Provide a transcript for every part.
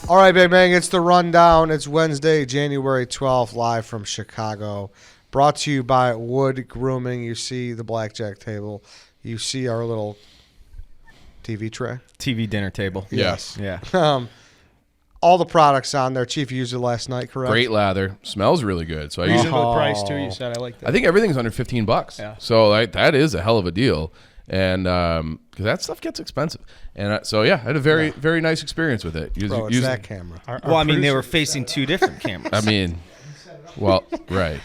All right, Big Bang, it's the rundown. It's Wednesday, January 12th, live from Chicago. Brought to you by Wood Grooming. You see the blackjack table. You see our little TV tray. TV dinner table. Yes. Yeah. All the products on there. Chief, you used it last night, correct? Great lather. Smells really good. So I Reasonable price, too, you said. I like that. I think everything's under $15. Yeah. So that is a hell of a deal. And because that stuff gets expensive. And I had a very nice experience with it. Bro, it's that camera. Well, I mean, they were facing two different cameras. I mean, well, right.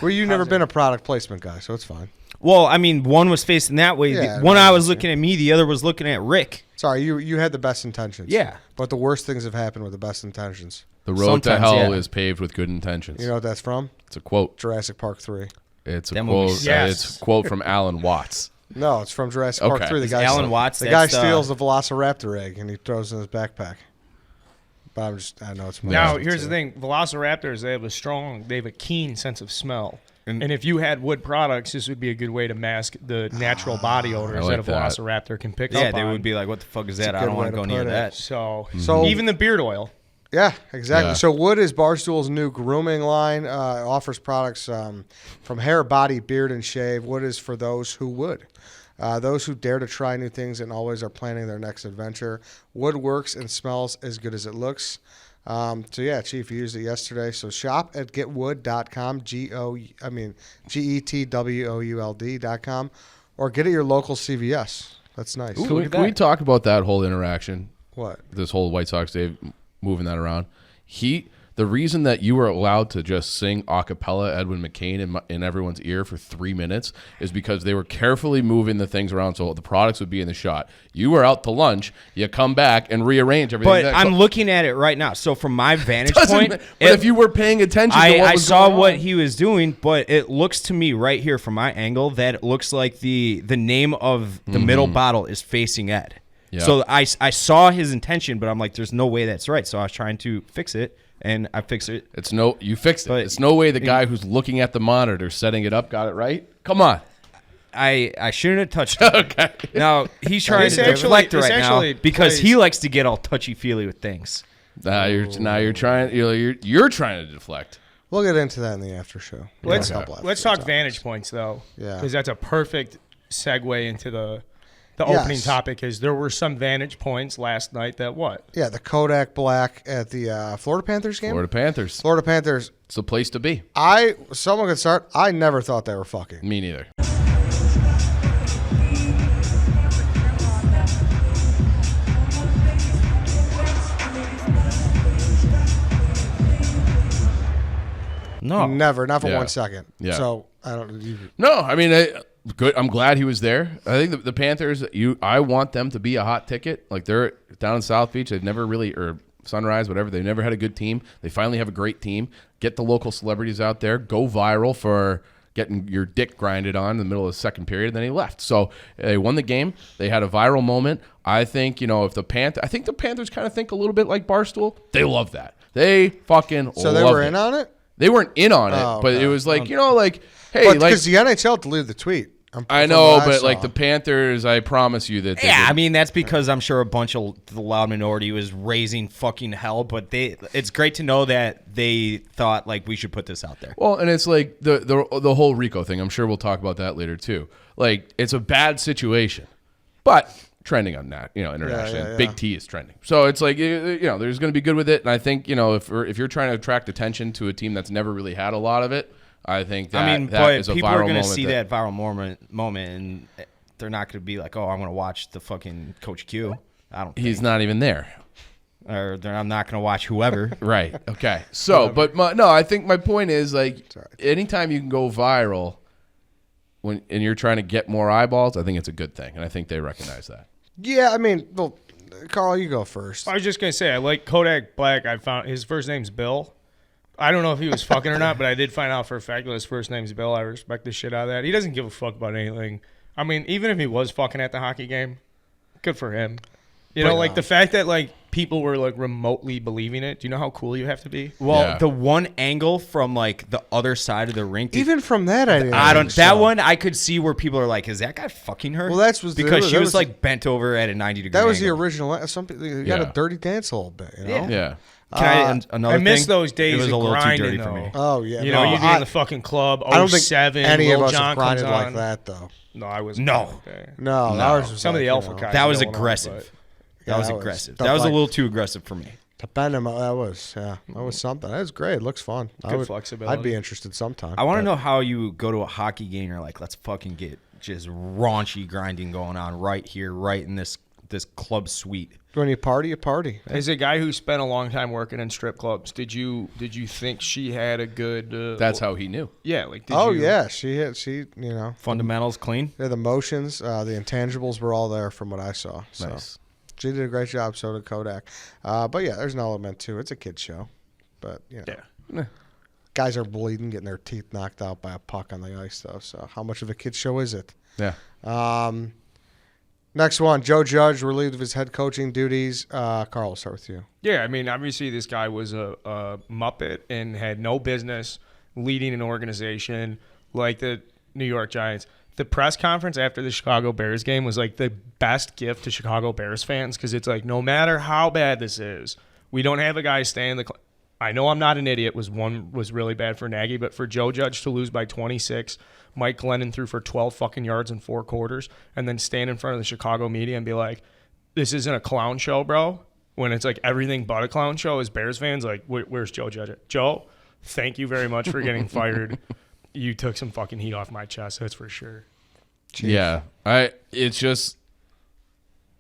Well, you've never been a product placement guy, so it's fine. Well, I mean, one was facing that way. Yeah, One I was looking at me. The other was looking at Rick. Sorry, you had the best intentions. Yeah. But the worst things have happened with the best intentions. The road to Sometimes, hell yeah. is paved with good intentions. You know what that's from? It's a quote. Jurassic Park 3. It's a That movie quote. sucks. Yes. It's a quote from Alan Watts. No, it's from Jurassic Park 3. The guy, Alan Watts. the guy that's, steals the Velociraptor egg and he throws it in his backpack. But I know it's Now, here's the thing. Velociraptors, they have a keen sense of smell. And if you had wood products, this would be a good way to mask the natural body odors like that a velociraptor can pick up Yeah, on. they would be like, what the fuck is that? a I good don't want way to go to near put it. that. So So- even the beard oil. Yeah, exactly. Yeah. So Wood is Barstool's new grooming line. Offers products from hair, body, beard, and shave. Wood is for those who would. Those who dare to try new things and always are planning their next adventure. Wood works and smells as good as it looks. Chief, you used it yesterday. So shop at getwood.com, GETWOULD.com, or get it at your local CVS. That's nice. Can we talk about that whole interaction? What? This whole White Sox Dave moving that around. The reason that you were allowed to just sing a cappella Edwin McCain in everyone's ear for 3 minutes is because they were carefully moving the things around so the products would be in the shot. You were out to lunch. You come back and rearrange everything. But I'm looking at it right now. So from my vantage point, But if you were paying attention to what I was saw going what on. he was doing, but it looks to me right here from my angle that it looks like the name of the middle bottle is facing Ed. Yeah. So I saw his intention, but I'm like, there's no way that's right. So I was trying to fix it, and I fixed it. You fixed it. But- It's no way the guy who's looking at the monitor setting it up got it right. Come on. I shouldn't have touched it. Okay. Now he's trying It's to actually- deflect it's right now actually because plays- he likes to get all touchy feely with things. You're trying. You're trying to deflect. We'll get into that in the after show. Let's Let's talk vantage points, though. Yeah. Because that's a perfect segue into the Yes. opening topic is there were some vantage points last night that what? Yeah, the Kodak Black at the Florida Panthers game. Florida Panthers. Florida Panthers. It's the place to be. Someone could start. I never thought they were fucking. Me neither. No. Never, not for Yeah. 1 second. Yeah. So I don't. No, I mean, good. I'm glad he was there. I think the Panthers. I want them to be a hot ticket. Like they're down in South Beach. They've never really, or Sunrise, whatever. They've never had a good team. They finally have a great team. Get the local celebrities out there. Go viral for getting your dick grinded on in the middle of the second period. And then he left. So they won the game. They had a viral moment. I think if I think the Panthers kind of think a little bit like Barstool. They love that. They fucking. So they love were it. in on it. They weren't in on it, Oh, but okay. it was like hey, But like because the NHL deleted the tweet. I from know, what but saw. like the Panthers, I promise you that. Yeah, I mean that's because I'm sure a bunch of the loud minority was raising fucking hell, but it's great to know that they thought like we should put this out there. Well, and it's like the whole Rico thing. I'm sure we'll talk about that later too. Like it's a bad situation, but trending on that, internationally. yeah. Big T is trending, so it's like there's going to be good with it. And I think if you're trying to attract attention to a team that's never really had a lot of it, I think that but is a people viral are going to moment see that viral moment, and they're not going to be like, "Oh, I'm going to watch the fucking Coach Q." I don't. He's not even there. Or I'm not going to watch whoever. Right. Okay. So, but I think my point is like, anytime you can go viral, and you're trying to get more eyeballs, I think it's a good thing, and I think they recognize that. Yeah, I mean, well, Carl, you go first. I was just gonna say I like Kodak Black. I found his first name's Bill. I don't know if he was fucking or not, but I did find out for a fact that his first name's Bill. I respect the shit out of that. He doesn't give a fuck about anything. I mean, even if he was fucking at the hockey game, good for him. You know, like the fact that like people were like remotely believing it. Do you know how cool you have to be? Well, Yeah. the one angle from like the other side of the rink, Even from that, I didn't. I don't. think That so. one I could see where people are like, "Is that guy fucking her?" Well, that's was because she that was like bent over at a 90-degree. that was the angle. original. Something you got Yeah. a dirty dance a little bit, you know. Yeah. Can I, another I miss thing? those days It was of a little too grinding, dirty though. for me. Oh yeah, You know, no, you'd be in the fucking club. I don't think 07, any Lil of us Jon have comes grinded like on. that though. No, I was No. No, ours was Some of like, the you alpha know, guys. That was going on, aggressive. Yeah, That was that was aggressive. stuff That was a like- little too aggressive for me. To bend him, that was something. That was great. It looks fun. Good flexibility. I'd be interested sometime. I want to but- know how you go to a hockey game. You're like, let's fucking get just raunchy grinding going on right here, right in this club suite. when you party, you party. As a guy who spent a long time working in strip clubs, did you think she had a good? That's how he knew. Yeah, like did Oh you, yeah, she you know Fundamentals clean. yeah, the motions, the intangibles were all there from what I saw. So Nice. she did a great job. So did Kodak. But yeah, there's an element too. It's a kid show, but you know. Yeah. Guys are bleeding, getting their teeth knocked out by a puck on the ice, though. So, how much of a kid show is it? Yeah. Next one, Joe Judge relieved of his head coaching duties. Carl, we'll start with you. Yeah, I mean, obviously this guy was a muppet and had no business leading an organization like the New York Giants. The press conference after the Chicago Bears game was like the best gift to Chicago Bears fans because it's like, no matter how bad this is, we don't have a guy stay in the I know I'm not an idiot. Was really bad for Nagy, but for Joe Judge to lose by 26, Mike Glennon threw for 12 fucking yards in 4 quarters, and then stand in front of the Chicago media and be like, "This isn't a clown show, bro." When it's like everything but a clown show, as Bears fans, like, where's Joe Judge at? Joe, thank you very much for getting fired. You took some fucking heat off my chest, that's for sure. Yeah. It's just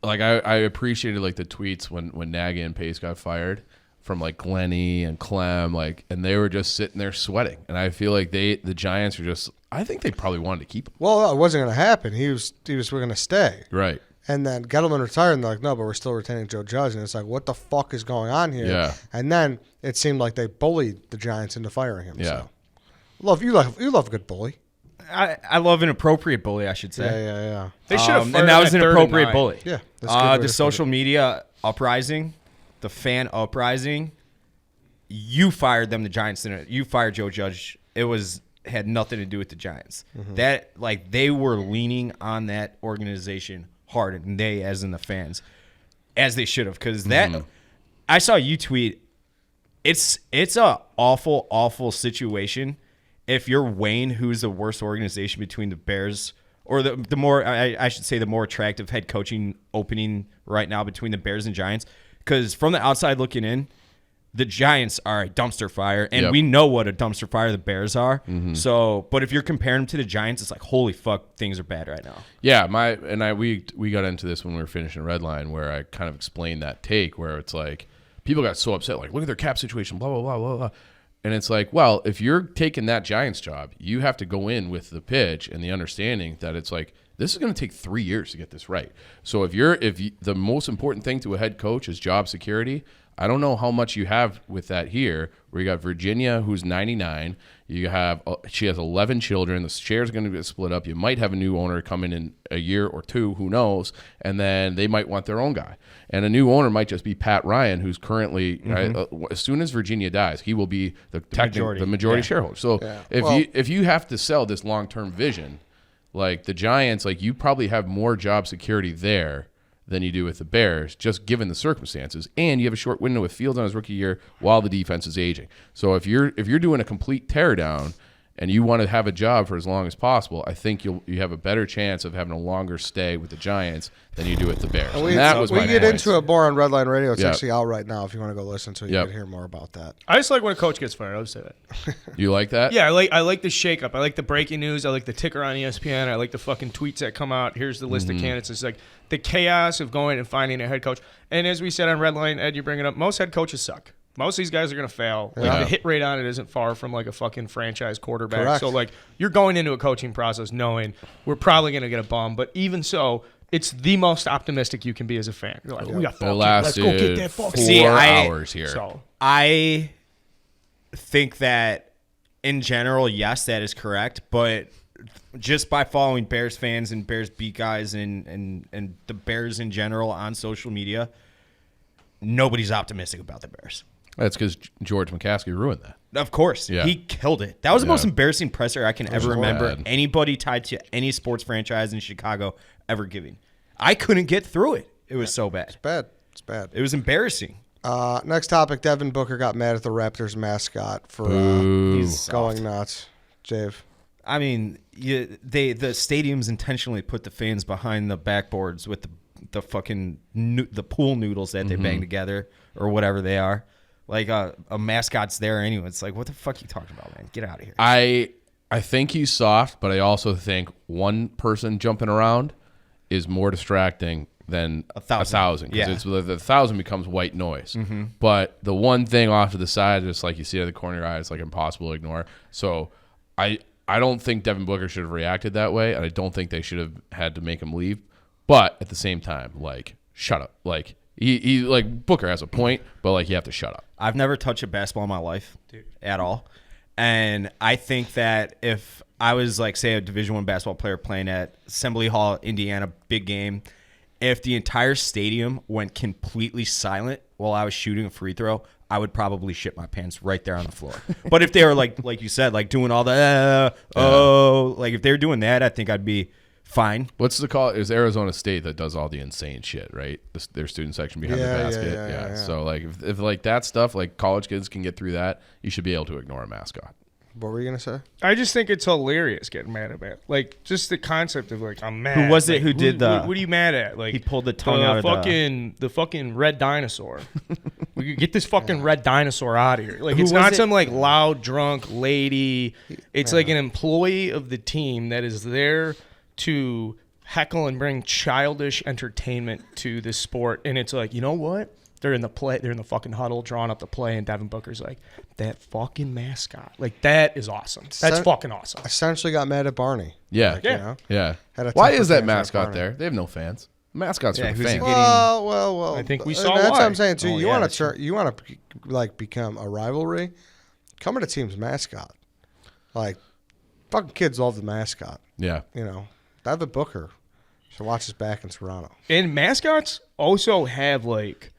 like I appreciated like the tweets when Nagy and Pace got fired from like Glenny and Clem, like, and they were just sitting there sweating. And I feel like the Giants are just, I think they probably wanted to keep him. Well, it wasn't going to happen. He was going to stay. Right. And then Gettleman retired, and they're like, no, but we're still retaining Joe Judge. And it's like, what the fuck is going on here? Yeah. And then it seemed like they bullied the Giants into firing him. Yeah. So. You love a good bully. I love an appropriate bully, I should say. Yeah. They should have and that was an appropriate bully. Yeah, that's a good way to The put social media uprising, the fan uprising. You fired them, the Giants didn't. You fired Joe Judge. It had nothing to do with the Giants. Mm-hmm. That like they were leaning on that organization hard, and they, as in the fans, as they should have. Because that, I saw you tweet. It's a awful situation. If you're Wayne, who's the worst organization between the Bears, or the more, I should say, the more attractive head coaching opening right now between the Bears and Giants, because from the outside looking in, the Giants are a dumpster fire, and we know what a dumpster fire the Bears are. So, but if you're comparing them to the Giants, it's like, holy fuck, things are bad right now. Yeah, we got into this when we were finishing Redline, where I kind of explained that take, where it's like people got so upset, like, look at their cap situation, blah blah blah blah blah. And it's like, well, if you're taking that Giants job, you have to go in with the pitch and the understanding that it's like, this is going to take 3 years to get this right. So if the most important thing to a head coach is job security, I don't know how much you have with that here, where you got Virginia, who's 99. She has 11 children. The share's going to get split up. You might have a new owner come in a year or two, who knows? And then they might want their own guy. And a new owner might just be Pat Ryan, who's currently, as soon as Virginia dies, he will be the majority shareholder. So if you have to sell this long-term vision, like the Giants, like you probably have more job security there than you do with the Bears, just given the circumstances. And you have a short window with Fields on his rookie year while the defense is aging. So if you're doing a complete teardown and you want to have a job for as long as possible, I think you have a better chance of having a longer stay with the Giants than you do with the Bears. We my get point. into it more on Redline Radio. It's Yeah. actually out right now if you want to go listen to it. You Yep. can hear more about that. I just like when a coach gets fired. I'll say that. You like that? Yeah, I like the shakeup. I like the breaking news. I like the ticker on ESPN. I like the fucking tweets that come out. Here's the list of candidates. It's like the chaos of going and finding a head coach. And as we said on Redline, Ed, you bring it up. Most head coaches suck. Most of these guys are going to fail. Like, the hit rate on it isn't far from like a fucking franchise quarterback. Correct. So like you're going into a coaching process knowing we're probably going to get a bum. But even so, it's the most optimistic you can be as a fan. You're like, we got It fucking, let's go get lasted that fucking. 4 See, hours here. So I think that in general, yes, that is correct. But just by following Bears fans and Bears beat guys and the Bears in general on social media, nobody's optimistic about the Bears. That's because George McCaskey ruined that. Of course. Yeah. He killed it. That was the Yeah. most embarrassing presser I can ever remember bad. anybody tied to any sports franchise in Chicago ever giving. I couldn't get through it. It was so bad. It's bad. It was embarrassing. Next topic, Devin Booker got mad at the Raptors mascot for He's going soft. nuts. Jave. I mean, the stadiums intentionally put the fans behind the backboards with the fucking the pool noodles that they bang together or whatever they are. Like a mascot's there anyway. It's like, what the fuck are you talking about, man? Get out of here. I think he's soft, but I also think one person jumping around is more distracting than a thousand. Because Yeah. it's the 1,000 becomes white noise. But the one thing off to the side, just like you see at the corner of your eye, it's like impossible to ignore. So I don't think Devin Booker should have reacted that way, and I don't think they should have had to make him leave. But at the same time, like, shut up. Like he like Booker has a point, but like you have to shut up. I've never touched a basketball in my life at all. And I think that if I was like, say, a Division I basketball player playing at Assembly Hall, Indiana, big game, if the entire stadium went completely silent while I was shooting a free throw, I would probably shit my pants right there on the floor. But if they were like you said, like doing all the like if they were doing that, I think I'd be fine. What's the call? It was Arizona State that does all the insane shit, right? Their student section behind the basket. Yeah. So like if like that stuff, like college kids can get through that, you should be able to ignore a mascot. What were you going to say? I just think it's hilarious getting mad about. Like, just the concept of, like, I'm mad. Who was it Like, who did the- What are you mad at? Like, He pulled the tongue out of the fucking red dinosaur. We could get this fucking red dinosaur out of here. Like, Who it's was not it? some, like, loud, drunk lady. It's like an employee of the team that is there to heckle and bring childish entertainment to this sport. And it's like, you know what? They're in the fucking huddle, drawing up the play, and Devin Booker's like, that fucking mascot. Like, that is awesome. That's fucking awesome. Essentially got mad at Barney. Yeah. Like, you know? Yeah. Had a Why temper is that tantrum at mascot Barney. there? They have no fans. Mascots Yeah, for the who's fans. getting- Well. I think we that's saw what why. I'm saying too. Oh, You yeah, want that's to you want to like become a rivalry? Come to the team's mascot. Like, fucking kids love the mascot. Yeah. You know, Devin Booker should watch his back in Toronto. And mascots also have, like,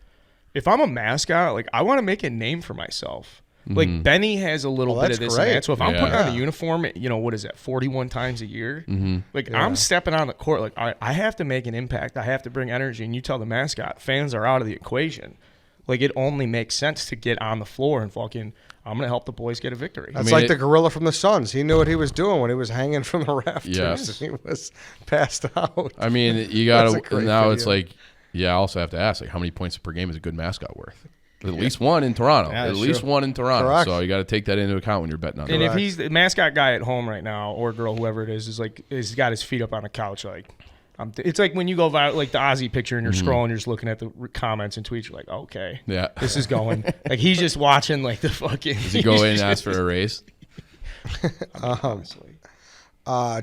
if I'm a mascot, like, I want to make a name for myself. Like, Benny has a little bit that's of this great. and that. So if I'm putting on Yeah. the uniform, you know, what is that, 41 times a year? Like, I'm stepping on the court. Like, I have to make an impact. I have to bring energy. And you tell the mascot, fans are out of the equation. Like, it only makes sense to get on the floor and fucking, I'm going to help the boys get a victory. That's mean, like it- the gorilla from the Suns. He knew what he was doing when he was hanging from the rafters. Yes. He was passed out. I mean, you That's a got to great now. It's video. like, yeah. I also have to ask, like, how many points per game is a good mascot worth? At least one in Toronto. Yeah, At that's least true. one in Toronto. Correct. So you got to take that into account when you're betting on And it. if he's the mascot guy at home right now, or girl, whoever it is like, he's got his feet up on a couch, like, it's like when you go viral, like the Ozzy picture, and you're scrolling, you're just looking at the comments and tweets, you're like, okay, Yeah. this is going. Like, he's just watching, like, the fucking. Does he go in and ask for a raise? Honestly.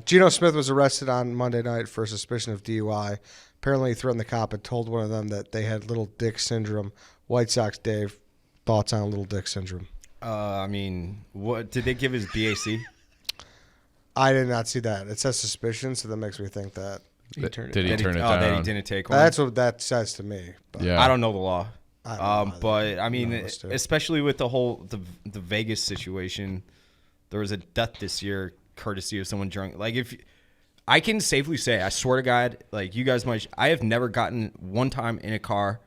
Geno Smith was arrested on Monday night for suspicion of DUI. Apparently, he threatened the cop and told one of them that they had little dick syndrome. White Sox, Dave, thoughts on little dick syndrome? I mean, what did they give his BAC? I did not see that. It says suspicion, so that makes me think that. He turned Did he turn it That he down? didn't take one. That's what that says to me. But Yeah. I don't know the law. I don't know either. But I mean, None of us do. especially with the whole the Vegas situation, there was a death this year courtesy of someone drunk. Like, if I can safely say, I swear to God, like, you guys might, I have never gotten one time in a car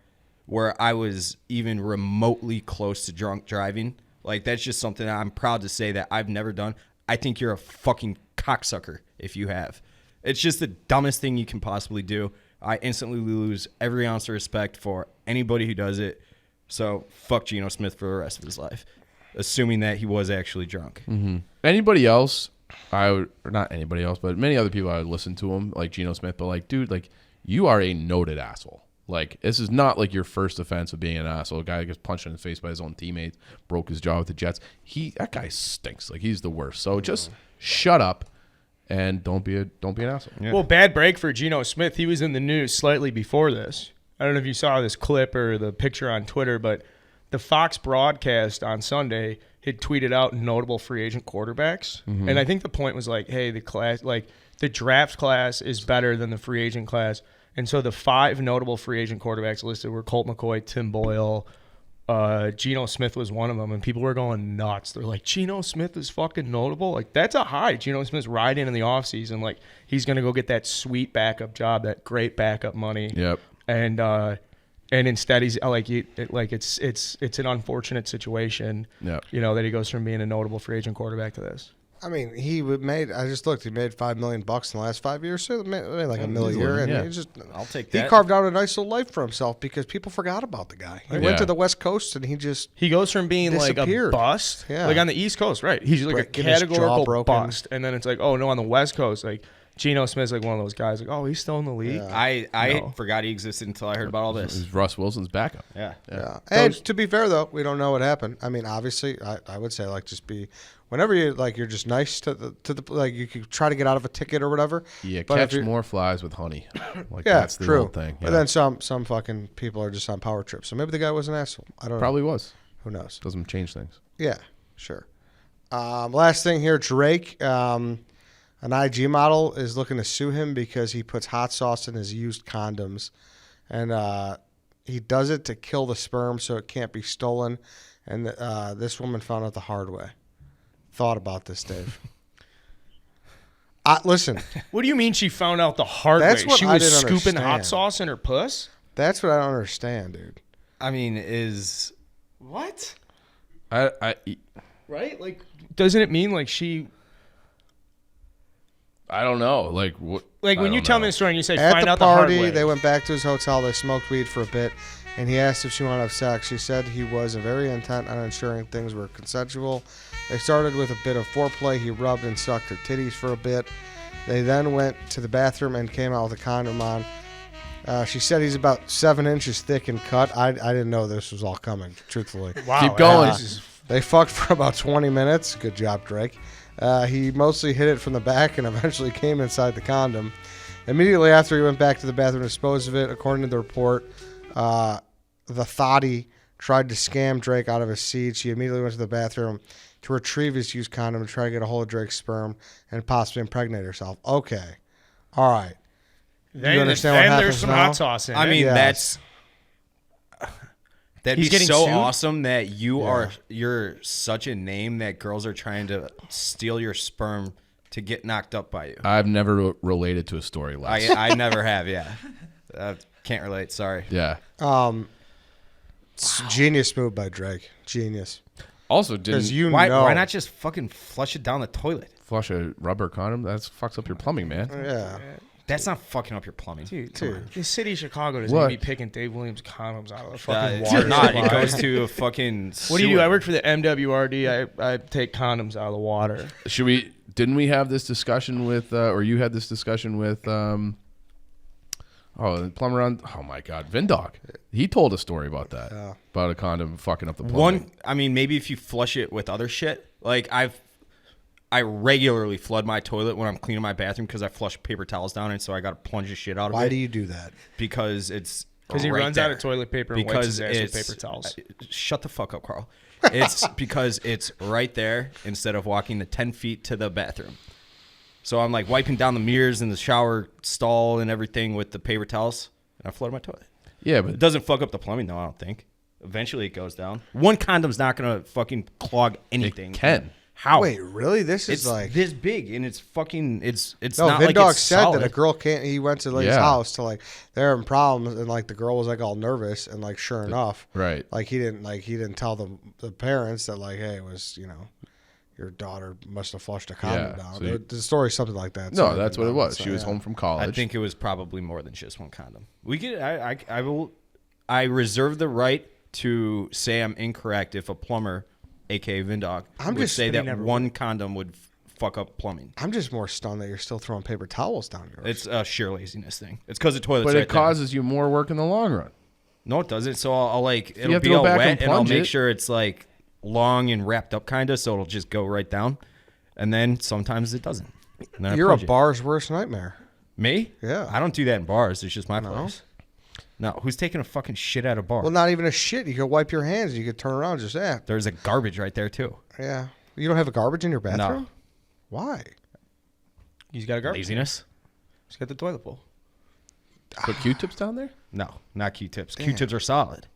where I was even remotely close to drunk driving. Like, that's just something I'm proud to say that I've never done. I think you're a fucking cocksucker if you have. It's just the dumbest thing you can possibly do. I instantly lose every ounce of respect for anybody who does it. So fuck Geno Smith for the rest of his life, assuming that he was actually drunk. Anybody else? Or not anybody else, but many other people I would listen to him, like Geno Smith. But like, dude, like, you are a noted asshole. Like, this is not like your first offense of being an asshole. A guy that gets punched in the face by his own teammates, broke his jaw with the Jets. That guy stinks. Like, he's the worst. So just shut up and don't be an asshole. Yeah. Well, bad break for Geno Smith. He was in the news slightly before this. I don't know if you saw this clip or the picture on Twitter, but the Fox broadcast on Sunday had tweeted out notable free agent quarterbacks. And I think the point was like, hey, the class, like, the draft class is better than the free agent class. And so the 5 notable free agent quarterbacks listed were Colt McCoy, Tim Boyle, Geno Smith was one of them, and people were going nuts. They're like, Geno Smith is fucking notable. Like, that's a high. Geno Smith's riding in the offseason. Like, he's going to go get that sweet backup job, that great backup money. Yep. And instead he's like, it's an unfortunate situation. Yep. You know, that he goes from being a notable free agent quarterback to this. I mean, he made. I just looked. He made $5 million in the last 5 years. So he made like $1 million a year, and yeah. he just. I'll take He that. carved out a nice little life for himself because people forgot about the guy. He Yeah. went to the West Coast, and he just. He goes from being like a Disappeared. bust, Yeah. like on the East Coast, right? He's like Getting a his jaw categorical broken. bust, and then it's like, oh no, on the West Coast, like Geno Smith's like one of those guys, like, oh, he's still in the league. Yeah. I No. forgot he existed until I heard about all this. He's Russ Wilson's backup. Yeah. Yeah. And to be fair, though, we don't know what happened. I mean, obviously, I would say like just be. Whenever you're just nice to the like you could try to get out of a ticket or whatever. Yeah, But if catch you're- more flies with honey. Like Yeah, that's the true. old thing. But Yeah. then some fucking people are just on power trips. So maybe the guy was an asshole. I don't Probably was. know. Who knows? Doesn't change things. Yeah, sure. Last thing here, Drake, an IG model is looking to sue him because he puts hot sauce in his used condoms, and he does it to kill the sperm so it can't be stolen. And this woman found out the hard way. Thought about this, Dave. Listen, What do you mean she found out the hard That's way? what She I was didn't scooping hot understand. sauce in her puss? that's what I don't understand, dude. I mean, what? I Right? Like, doesn't it mean like she, don't know. Like what? like when I you don't tell know. me the story and you say At find the out the hard party, way. they went back to his hotel. They smoked weed for a bit, and he asked if she wanted to have sex. She said he was very intent on ensuring things were consensual. They started with a bit of foreplay. He rubbed and sucked her titties for a bit. They then went to the bathroom and came out with a condom on. She said he's about 7 inches thick and cut. I didn't know this was all coming, truthfully. Wow, Keep going. this is- They fucked for about 20 minutes. Good job, Drake. He mostly hit it from the back and eventually came inside the condom. Immediately after he went back to the bathroom to dispose of it, according to the report, the thottie tried to scam Drake out of his seat. She immediately went to the bathroom to retrieve his used condom and try to get a hold of Drake's sperm and possibly impregnate herself. Okay. All right. Then, understand what then happens there's some now? hot sauce in I it. mean, Yes. that'd He's be getting so sued? awesome that you're such a name that girls are trying to steal your sperm to get knocked up by you. I've never related to a story like I never have. Yeah, can't relate. Sorry. Yeah. Genius move by Drake. Genius. Also, Because didn't you Why know. why not just fucking flush it down the toilet? flush a rubber condom. That fucks up your plumbing, man. Yeah. That's not fucking up your plumbing. Dude, Dude. the city of Chicago doesn't What? even be picking Dave Williams condoms out of the fucking It's water. not. supply. It goes to a fucking. What do you do? I sewer. work for the MWRD. I take condoms out of the water. Should we? Didn't we have this discussion with, or you had this discussion with, the plumber on? Oh my God, Vindog. He told a story about that, about a condom fucking up the plumbing. I mean, maybe if you flush it with other shit. Like I regularly flood my toilet when I'm cleaning my bathroom because I flush paper towels down it, so I got to plunge the shit out of Why it. do you do that? Because it's Because he right runs out there. of toilet paper and wipes his ass with paper towels. Shut the fuck up, Carl. It's because it's right there instead of walking the 10 feet to the bathroom. So I'm like wiping down the mirrors in the shower stall and everything with the paper towels, and I flood my toilet. Yeah, It but doesn't fuck up the plumbing, though, I don't think. Eventually it goes down. One condom's not going to fucking clog anything. it can. How? Wait, really? This is It's like this big, and it's fucking, it's no. not Vindog like it's said solid. that a girl can't. He went to like his Yeah. house to like they're having problems, and like the girl was like all nervous, and like sure enough, right. like he didn't tell the parents that like hey it was your daughter must have flushed a condom Yeah, down. so The story's something like that. No, So, that's what it was. so, She was yeah. home from college. I think it was probably more than just one condom. We could, I reserve the right to say I'm incorrect if a plumber, aka Vindog, I'm would just- say but he that never one condom would fuck up plumbing. I'm just more stunned that you're still throwing paper towels down yours. It's a sheer laziness thing. It's because the toilet's but right it causes you more work in the long run. there. No, it doesn't. So I'll like it'll have to be go all back wet, and and I'll plunge make it. sure it's like long and wrapped up, kind of, so it'll just go right down. And then sometimes it doesn't. And then I You're a plunge it. bar's worst nightmare. Me? Yeah. I don't do that in bars. It's just my place. No, who's taking a fucking shit at a bar? Well, not even a shit. You could wipe your hands. You could turn around and just There's a garbage right there too. yeah. You don't have a garbage in your bathroom? No. Why? He's got a garbage. Laziness. He's got the toilet bowl. Put Q-tips down there? No, not Q-tips. Q-tips are solid.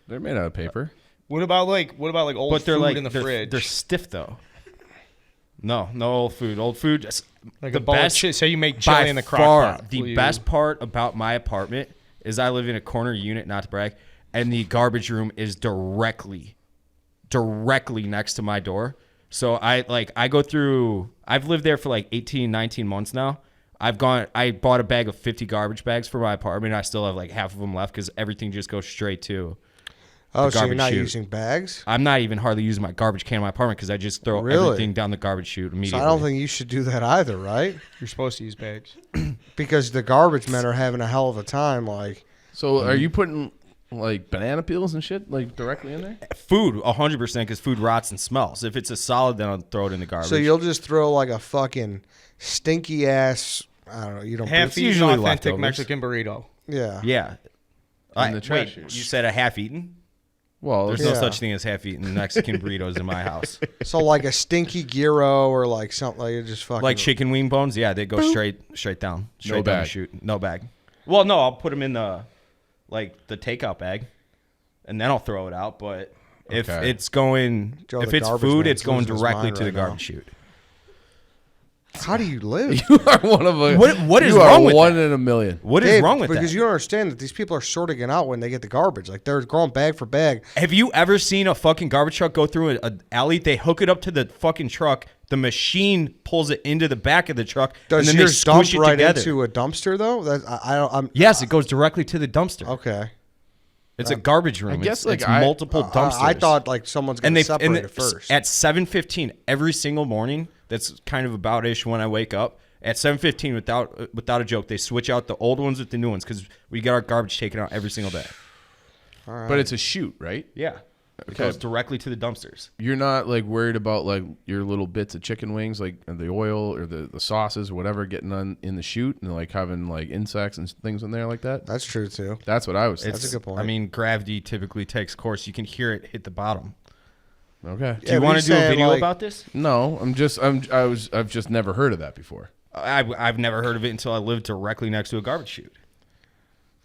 They're made out of paper. What about like old But they're food like in the fridge? They're stiff though. No old food. Old food. like the a bowl best. of shit. Say you make chili By in the crock far, pot. the best part about my apartment is I live in a corner unit, not to brag, and the garbage room is directly next to my door. So I go through. I've lived there for like 18, 19 months now. I bought a bag of 50 garbage bags for my apartment. I still have like half of them left because everything just goes straight to. Oh, so you're garbage not chute. using bags? I'm not even hardly using my garbage can in my apartment because I just throw Really? everything down the garbage chute immediately. So I don't think you should do that either, right? You're supposed to use bags. Because the garbage men are having a hell of a time. Like, So are you putting like banana peels and shit like directly in there? Food, 100%, because food rots and smells. If it's a solid, then I'll throw it in the garbage. so you'll just throw like a fucking stinky ass. I don't know. You don't. Half-eaten usually authentic leftovers. Mexican burrito. Yeah. Yeah. In the trash Wait, chute. you said a half-eaten? Well, There's Yeah. no such thing as half-eaten Mexican burritos in my house. So like a stinky gyro or like something like you just fucking Like chicken wing bones, yeah, they go straight down, straight down the bag. chute, no bag. Well, no, I'll put them in the takeout bag, and then I'll throw it out. But if Okay. it's going, Joe, if the it's garbage food, man's it's going losing his directly mind to the right now. garbage chute. How do you live? you are one of a. What is you wrong are with one that? in a million. What is Dave, wrong with because that? you don't understand that these people are sorting it out when they get the garbage. Like they're going bag for bag. Have you ever seen a fucking garbage truck go through an alley? They hook it up to the fucking truck. The machine pulls it into the back of the truck, Does and then they yours dump squish it right together. into a dumpster though? That I don't. I'm Yes, it goes directly to the dumpster. okay. It's a garbage room. I guess, it's, like, it's I- multiple dumpsters. I thought like someone's and gonna they separate and it first. at 7:15 every single morning. That's kind of about ish when I wake up. At 7:15, without a joke, they switch out the old ones with the new ones because we get our garbage taken out every single day. All right. But it's a chute, right? Yeah, it Okay. goes directly to the dumpsters. You're not like worried about like your little bits of chicken wings, like the oil or the sauces or whatever, getting on in the chute and like having like insects and things in there like that. That's true too. That's what I was. That's a good point. I mean, gravity typically takes course. You can hear it hit the bottom. Okay. Do you but want he's to do a saying, video like- about this? No, I've just never heard of that before. I've never heard of it until I lived directly next to a garbage chute.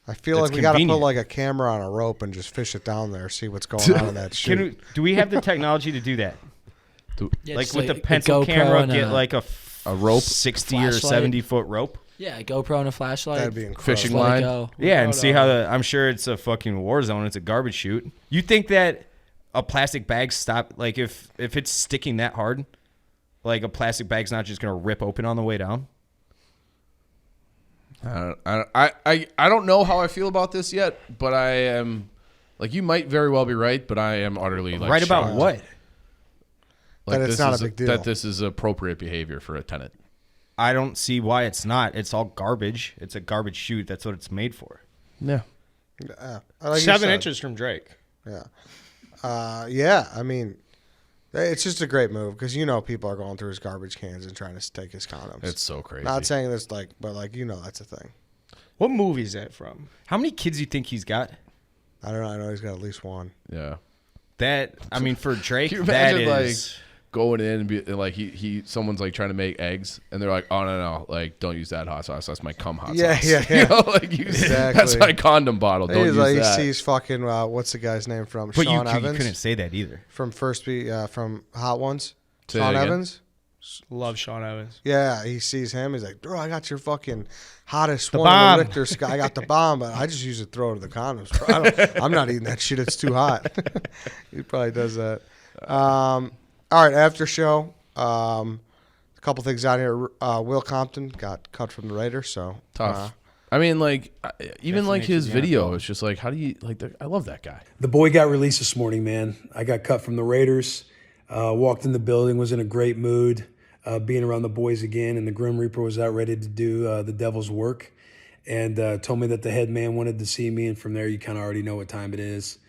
I feel That's like we got to put convenient. like a camera on a rope and just fish it down there, see what's going on in that shit. Do we have the technology to do that? Yeah, Like just with the a pencil GoPro camera, and get like a rope? 60 or Flashlight. 70 foot rope. Yeah, a GoPro and a flashlight. That'd be incredible. Fishing Let it line. go. Yeah, and see how I'm sure it's a fucking war zone. It's a garbage chute. You think that a plastic bag stop, like if it's sticking that hard, like a plastic bag's not just gonna rip open on the way down? I don't know how I feel about this yet, but I am like you might very well be right, but I am utterly like Right about shocked. what? Like, That it's this not a is big deal. That this is appropriate behavior for a tenant. I don't see why it's not. It's all garbage. It's a garbage chute. That's what it's made for. Yeah. Like you 7 said. inches from Drake. Yeah. Yeah. I mean, it's just a great move because people are going through his garbage cans and trying to take his condoms. It's so crazy. Not saying this but that's a thing. What movie is that from? How many kids do you think he's got? I don't know. I know he's got at least one. Yeah. That I mean, for Drake, Can you that imagine, is. Going in and be and like someone's like trying to make eggs and they're like, oh no, like don't use that hot sauce. That's my cum hot Yeah, sauce. yeah, yeah. You know, like use Exactly. that's my condom bottle. Don't He's use like, that. he sees fucking what's the guy's name from But Sean you Evans couldn't say that either. from from Hot Ones. Say Sean that again? Evans. Love Sean Evans. Yeah, he sees him. He's like, bro, I got your fucking hottest The one on bomb. the Richter scale. I got the bomb, but I just use it to throw to the condoms. Bro. I'm not eating that shit. It's too hot. He probably does that. All right, after show. A couple things out here. Will Compton got cut from the Raiders, so Tough. I mean, like even like makes his it video, it's just like, how do you like? I love that guy. The boy got released this morning, man. I got cut from the Raiders. Walked in the building, was in a great mood, being around the boys again, and the Grim Reaper was out ready to do the devil's work, and told me that the head man wanted to see me, and from there you kind of already know what time it is.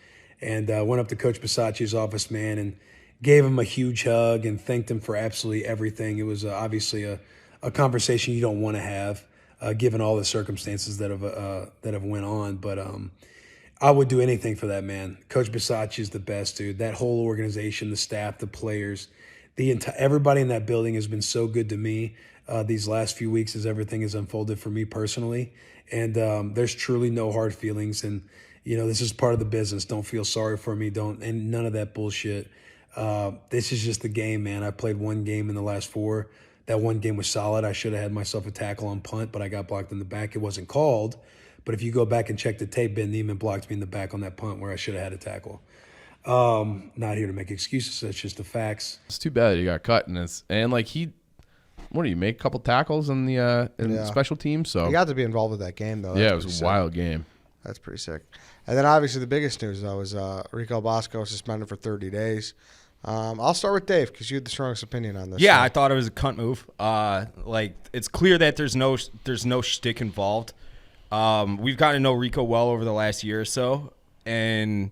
And went up to Coach Bisaccia's office, man, and gave him a huge hug and thanked him for absolutely everything. It was obviously a conversation you don't want to have, given all the circumstances that have went on, but I would do anything for that man. Coach Bisaccia is the best, dude. That whole organization, the staff, the players, everybody in that building has been so good to me. these last few weeks as everything has unfolded for me personally. And there's truly no hard feelings. And, this is part of the business. Don't feel sorry for me. And none of that bullshit. This is just the game, man. I played one game in the last 4. That one game was solid. I should have had myself a tackle on punt, but I got blocked in the back. It wasn't called. But if you go back and check the tape, Ben Neiman blocked me in the back on that punt where I should have had a tackle. Not here to make excuses. That's just the facts. It's too bad he got cut, and like what do you make a couple tackles in the special teams? So He got to be involved with that game, though. yeah, That's it was pretty a sick. wild game. That's pretty sick. And then obviously the biggest news, though, is Rico Bosco suspended for 30 days. I'll start with Dave because you had the strongest opinion on this. Yeah, So- I thought it was a cunt move. It's clear that there's no shtick involved. We've gotten to know Rico well over the last year or so, and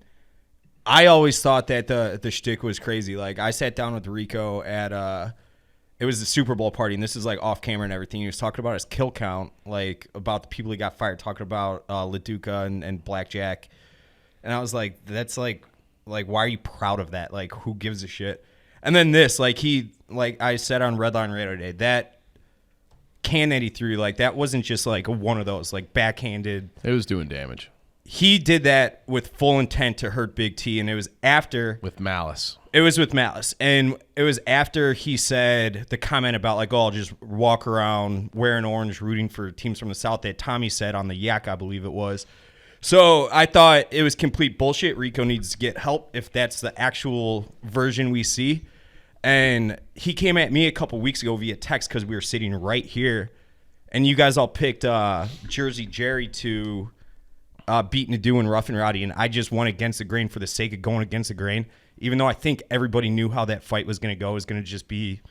I always thought that the shtick was crazy. Like, I sat down with Rico at it was the Super Bowl party, and this is like off camera and everything. He was talking about his kill count, like about the people he got fired, talking about LaDuca and Blackjack, and I was like, that's like why are you proud of that? Like, who gives a shit? And then this, like I said on Redline Radio today, that can that he threw, like that wasn't just like one of those like backhanded. It was doing damage He did that with full intent to hurt Big T, and it was after. with malice. It was with malice, and it was after he said the comment about like, "Oh, I'll just walk around wearing orange, rooting for teams from the South." That Tommy said on the Yak, I believe it was. So I thought it was complete bullshit. Rico needs to get help if that's the actual version we see. And he came at me a couple weeks ago via text because we were sitting right here, and you guys all picked Jersey Jerry to beat Nadeau and Rough and Rowdy, and I just went against the grain for the sake of going against the grain. Even though I think everybody knew how that fight was going to go. It was going to just be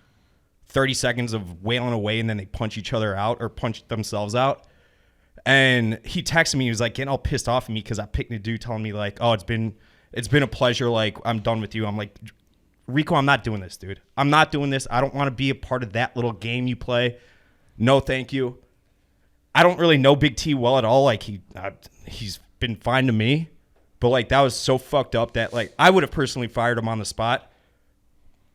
30 seconds of wailing away, and then they punch each other out or punch themselves out. And he texted me. He was like getting all pissed off at me because I picked Nadeau, telling me like, "Oh, it's been a pleasure. Like, I'm done with you." I'm like, Rico, I'm not doing this, dude. I'm not doing this. I don't want to be a part of that little game you play. No, thank you. I don't really know Big T well at all. Like, he's been fine to me. But, like, that was so fucked up that, like, I would have personally fired him on the spot.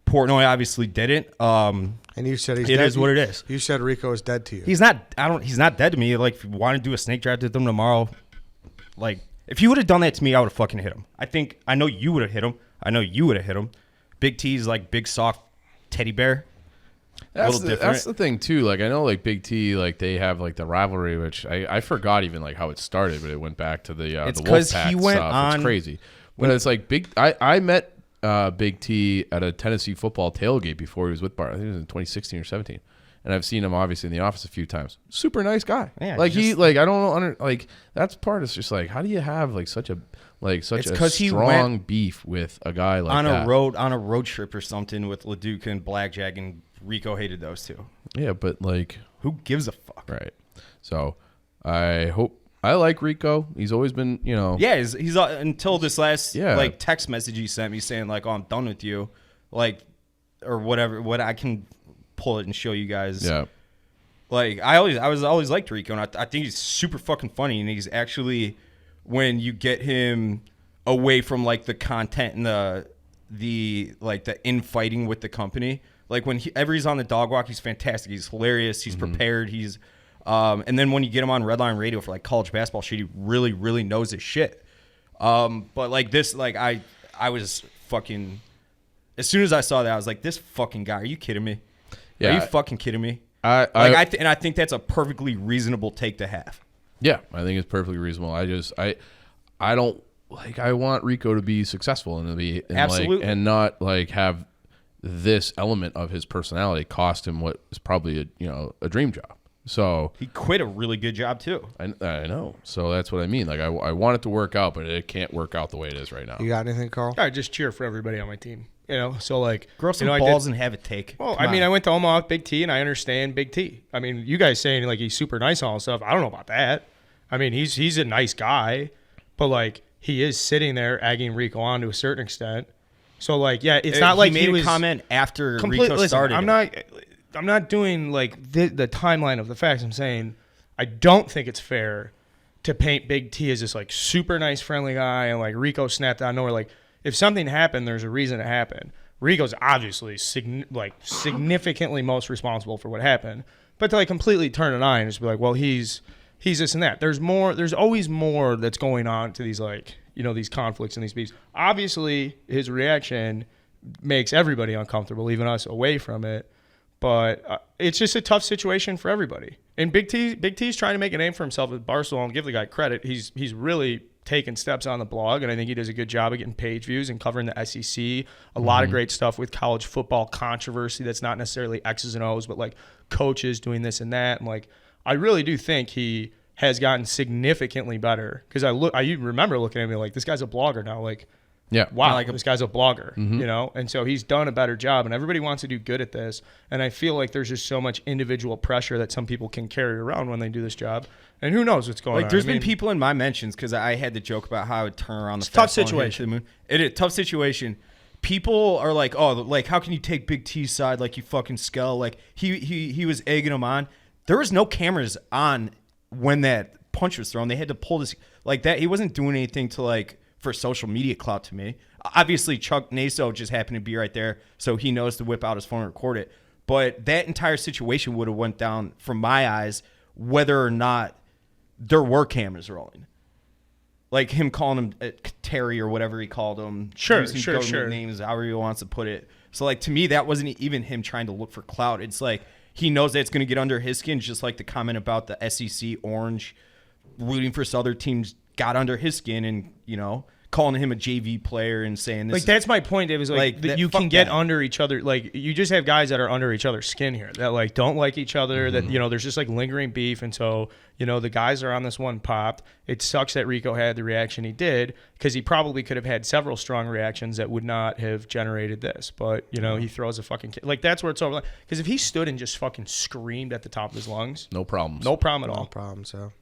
Portnoy obviously didn't. And you said he's It dead. is what it is. You said Rico is dead to you. He's not dead to me. Like, if you want to do a snake draft with him tomorrow, like, if you would have done that to me, I would have fucking hit him. I know you would have hit him. I know you would have hit him. Big T's like big soft teddy bear. That's different. the thing too. Like I know like Big T, like they have like the rivalry, which I forgot even like how it started, but it went back to the It's the 'cause Wolfpack he went stuff. on- It's crazy. But it's like I met Big T at a Tennessee football tailgate before he was with Bart. I think it was in 2016 or 17. And I've seen him obviously in the office a few times. Super nice guy. Yeah, like just- he like I don't know like that's part is just like how do you have like such a It's a 'cause he strong went beef with a guy like on that? a road trip or something with LaDuca and Blackjack, and Rico hated those two. Yeah, but like Who gives a fuck? right. So I like Rico. He's always been, you know. Yeah, he's until this last Yeah. like text message he sent me saying like, "Oh, I'm done with you," like or whatever. What I can pull it and show you guys. Yeah. Like I always liked Rico, and I think he's super fucking funny, and he's actually when you get him away from like the content and the like the infighting with the company. Like whenever he's on the dog walk, he's fantastic. He's hilarious. He's prepared. He's and then when you get him on Redline Radio for like college basketball shit, he really, really knows his shit. But like this, like I was fucking. As soon as I saw that, I was like, "This fucking guy, are you kidding me? Yeah. Are you fucking kidding me?" I think that's a perfectly reasonable take to have. Yeah, I think it's perfectly reasonable. I don't like. I want Rico to be successful and to be Absolutely. and not like have this element of his personality cost him what is probably a dream job. So He quit a really good job too. I know. So that's what I mean. Like I want it to work out, but it can't work out the way it is right now. You got anything, Carl? I just cheer for everybody on my team. So like Grow some I balls did- and have it take. Well, Come I mean, on. I went to Omaha with Big T, and I understand Big T. I mean, you guys saying like he's super nice and all that stuff. I don't know about that. I mean, he's a nice guy, but like he is sitting there egging Rico on to a certain extent. So like, yeah, it's not like he made was a comment after complete. Rico Listen, started. I'm not doing like the timeline of the facts. I'm saying I don't think it's fair to paint Big T as this like super nice, friendly guy, and like Rico snapped out of nowhere. Like if something happened, there's a reason it happened. Rico's obviously significantly most responsible for what happened. But to like completely turn an eye and just be like, well, he's this and that. There's always more that's going on to these like, these conflicts and these beefs. Obviously, his reaction makes everybody uncomfortable, even us, away from it. But it's just a tough situation for everybody. And Big T's trying to make a name for himself at Barstool. And give the guy credit. He's really taken steps on the blog, and I think he does a good job of getting page views and covering the SEC. A lot of great stuff with college football controversy that's not necessarily X's and O's, but like coaches doing this and that. And like, I really do think he has gotten significantly better, because I remember looking at me like, this guy's a blogger now. Like, Yeah. wow, like this guy's a blogger, And so he's done a better job, and everybody wants to do good at this. And I feel like there's just so much individual pressure that some people can carry around when they do this job. And who knows what's going on. Like, there's been people in my mentions, because I had the joke about how I would turn around the tough fastball and hit it to situation. the moon. It is tough situation. People are like, oh, like, how can you take Big T's side, like, you fucking skull? Like, he was egging him on. There was no cameras on when that punch was thrown. They had to pull this like that. He wasn't doing anything to like for social media clout to me. Obviously, Chuck Naso just happened to be right there, so he knows to whip out his phone and record it. But that entire situation would have went down from my eyes whether or not there were cameras rolling. Like him calling him Terry or whatever he called him. Sure. Names, however he wants to put it. So, like, to me, that wasn't even him trying to look for clout. It's like he knows that it's going to get under his skin, just like the comment about the SEC Orange rooting for other teams got under his skin, and, calling him a JV player and saying this. Like, that's my point, Dave, is like that you can get under each other. Like, you just have guys that are under each other's skin here that like don't like each other, that, there's just like lingering beef. And so, the guys are on this one popped. It sucks that Rico had the reaction he did, because he probably could have had several strong reactions that would not have generated this. But, he throws a fucking like, that's where it's over. Because if he stood and just fucking screamed at the top of his lungs, No problems. no problem at all. No problem. So,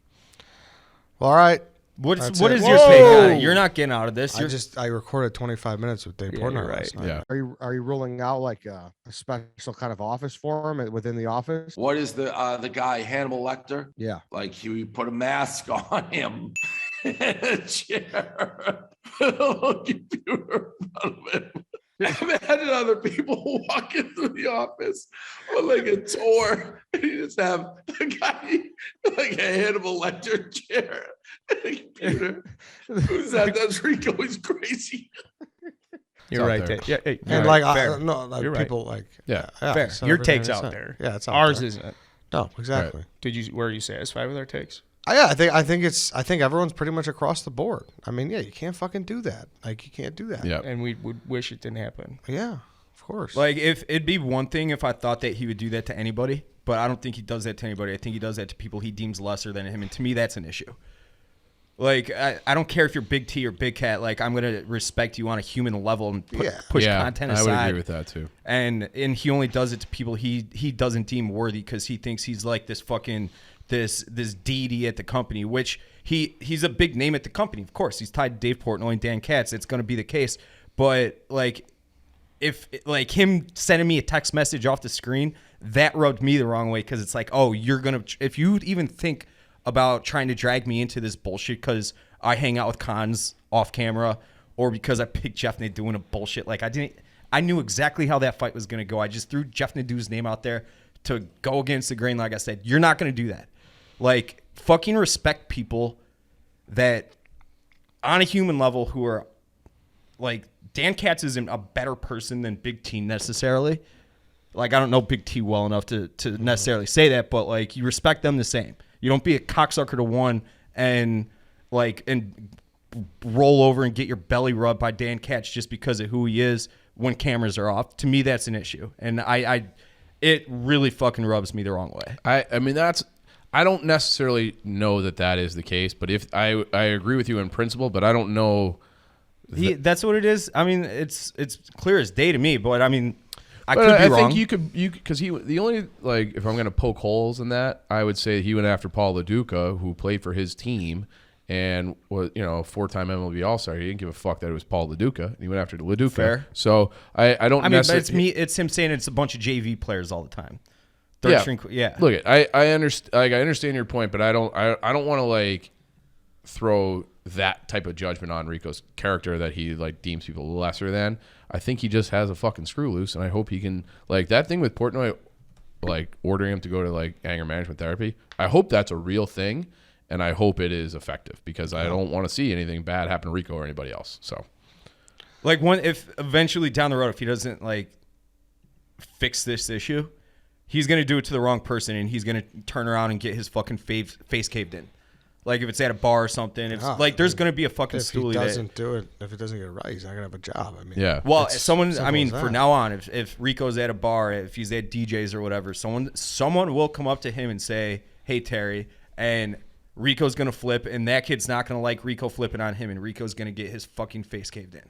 well, all right. What That's is it. your take on it? You're not getting out of this. I recorded 25 minutes with Dave Portnoy you're last right. night. Yeah. Are you rolling out like a special kind of office for him within the office? What is the guy, Hannibal Lecter? Yeah. Like he put a mask on him in a chair, put a little computer in front of him. Imagine other people walking through the office on like a tour, and you just have a guy like a Hannibal Lecter chair and a computer. Who's that? That's Rico. He's crazy. You're out right, there. Dave. Yeah, hey, And you're right. like, Fair. people right. like, Yeah. Fair. so Your everything take's is out out. there. Yeah, it's out Ours there. isn't. No, exactly. Were you satisfied with our takes? Yeah, I think everyone's pretty much across the board. I mean, yeah, you can't fucking do that. Like, you can't do that. Yeah. And we would wish it didn't happen. Yeah, of course. Like, if it'd be one thing if I thought that he would do that to anybody, but I don't think he does that to anybody. I think he does that to people he deems lesser than him, and to me, that's an issue. Like, I don't care if you're Big T or Big Cat. Like, I'm gonna respect you on a human level and push content aside. I would agree with that too. And he only does it to people he doesn't deem worthy, because he thinks he's like this fucking this deity at the company, which he's a big name at the company. Of course, he's tied to Dave Portnoy and Dan Katz. It's going to be the case. But like, if like him sending me a text message off the screen, that rubbed me the wrong way, because it's like, oh, if you even think about trying to drag me into this bullshit because I hang out with cons off camera, or because I picked Jeff Nadeau doing a bullshit. Like, I knew exactly how that fight was going to go. I just threw Jeff Nadeau's name out there to go against the grain. Like I said, you're not going to do that. Like, fucking respect people that on a human level who are like, Dan Katz isn't a better person than Big T necessarily. Like, I don't know Big T well enough to necessarily say that, but like, you respect them the same. You don't be a cocksucker to one and roll over and get your belly rubbed by Dan Katz just because of who he is when cameras are off. To me, that's an issue. And it really fucking rubs me the wrong way. I mean, I don't necessarily know that is the case, but if I agree with you in principle, but I don't know. That's what it is. I mean, it's clear as day to me, but I mean, I could be wrong. I think you because the only, like, if I'm going to poke holes in that, I would say he went after Paul LaDuca, who played for his team and was, a 4-time MLB All-Star. He didn't give a fuck that it was Paul LaDuca, and he went after LaDuca. Fair. So I don't. I mean, but it's him saying it's a bunch of JV players all the time. Yeah. Look, I understand. Like, I understand your point, but I don't want to like throw that type of judgment on Rico's character that he like deems people lesser than. I think he just has a fucking screw loose, and I hope he can, like, that thing with Portnoy. like ordering him to go to like anger management therapy. I hope that's a real thing, and I hope it is effective because I don't want to see anything bad happen to Rico or anybody else. So, Like if eventually down the road, if he doesn't like fix this issue, he's gonna do it to the wrong person, and he's gonna turn around and get his fucking face caved in. Like if it's at a bar or something, it's like there's gonna be a fucking If he stoolie doesn't do it, if he doesn't get it right, he's not gonna have a job. I mean, yeah. Well, It's someone. I simple mean, as for that. now on, if Rico's at a bar, if he's at DJs or whatever, someone will come up to him and say, "Hey, Terry," and Rico's gonna flip, and that kid's not gonna like Rico flipping on him, and Rico's gonna get his fucking face caved in,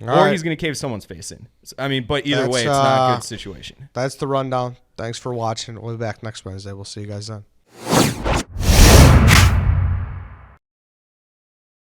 All or right. he's gonna cave someone's face in. I mean, but either way, That's, it's not a good situation. That's the rundown. Thanks for watching. We'll be back next Wednesday. We'll see you guys then.